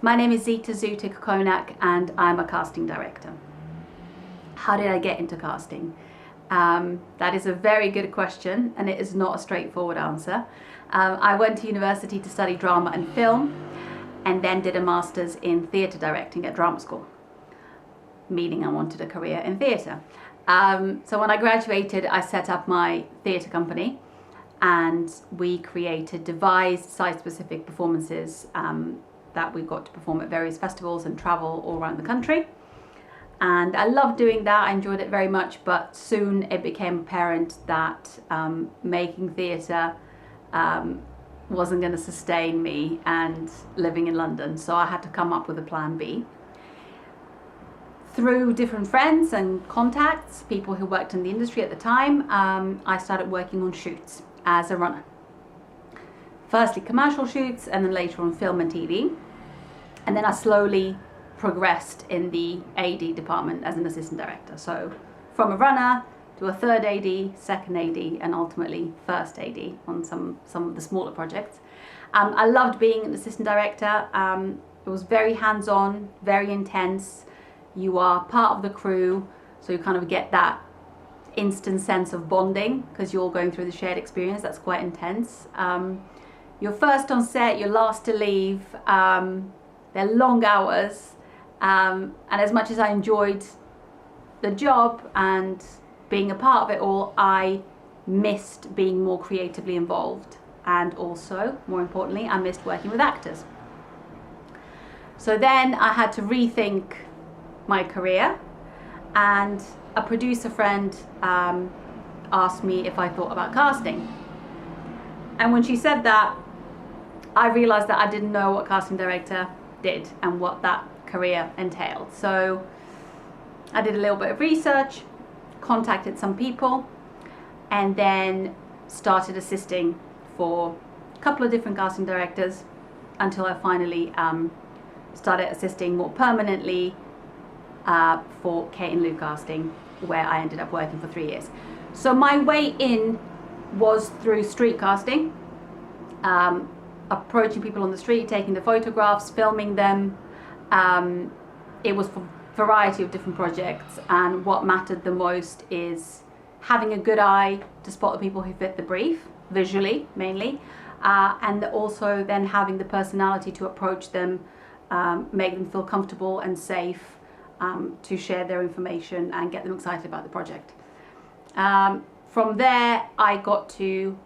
My name is Zita Zutic Konak and I'm a casting director. How did I get into casting? That is a very good question and it is not a straightforward answer. I went to university to study drama and film and then did a master's in theatre directing at drama school, meaning I wanted a career in theatre. So when I graduated, I set up my theatre company and we created devised site-specific performances that we got to perform at various festivals and travel all around the country. And I loved doing that, I enjoyed it very much, but soon it became apparent that making theatre wasn't going to sustain me and living in London, so I had to come up with a plan B. Through different friends and contacts, people who worked in the industry at the time, I started working on shoots as a runner. Firstly commercial shoots and then later on film and TV. And then I slowly progressed in the AD department as an assistant director. So from a runner to a third AD, second AD, and ultimately first AD on some of the smaller projects. I loved being an assistant director. It was very hands-on, very intense. You are part of the crew, so you kind of get that instant sense of bonding because you're all going through the shared experience. That's quite intense. You're first on set, you're last to leave. They're long hours. And as much as I enjoyed the job and being a part of it all, I missed being more creatively involved. And also, more importantly, I missed working with actors. So then I had to rethink my career, and a producer friend asked me if I thought about casting. And when she said that, I realized that I didn't know what casting director did and what that career entailed. So I did a little bit of research, contacted some people, and then started assisting for a couple of different casting directors until I finally started assisting more permanently for Kate and Lou Casting, where I ended up working for 3 years. So my way in was through street casting, approaching people on the street, taking the photographs, filming them. It was for a variety of different projects, and what mattered the most is having a good eye to spot the people who fit the brief, visually mainly, and also then having the personality to approach them, make them feel comfortable and safe, to share their information and get them excited about the project. From there, I got to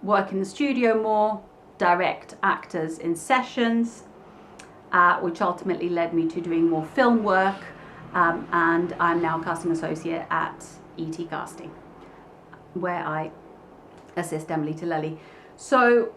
work in the studio more, direct actors in sessions, which ultimately led me to doing more film work, and I'm now casting associate at ET Casting, where I assist Emily Tillelly. So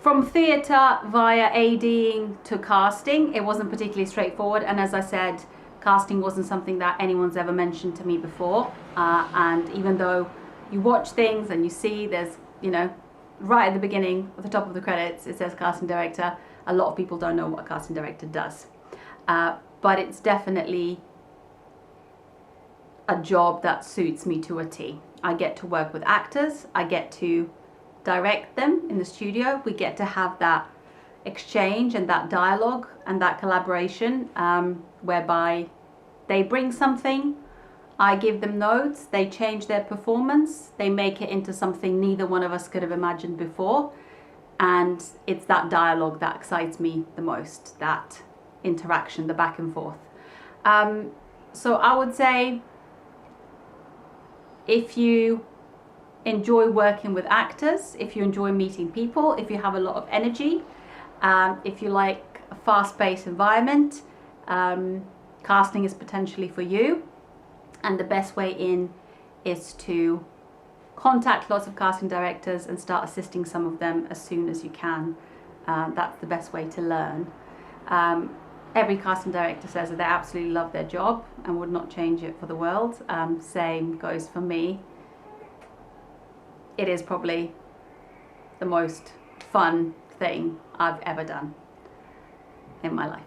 from theatre via ADing to casting, it wasn't particularly straightforward, and as I said, casting wasn't something that anyone's ever mentioned to me before, and even though you watch things and you see there's, you know, right at the beginning, at the top of the credits, it says casting director, a lot of people don't know what a casting director does. But it's definitely a job that suits me to a T. I get to work with actors, I get to direct them in the studio, we get to have that exchange and that dialogue and that collaboration, whereby they bring something, I give them notes, they change their performance, they make it into something neither one of us could have imagined before, and it's that dialogue that excites me the most, that interaction, the back and forth. So I would say if you enjoy working with actors, if you enjoy meeting people, if you have a lot of energy, if you like a fast-paced environment, casting is potentially for you. And the best way in is to contact lots of casting directors and start assisting some of them as soon as you can. That's the best way to learn. Every casting director says that they absolutely love their job and would not change it for the world. Same goes for me. It is probably the most fun thing I've ever done in my life.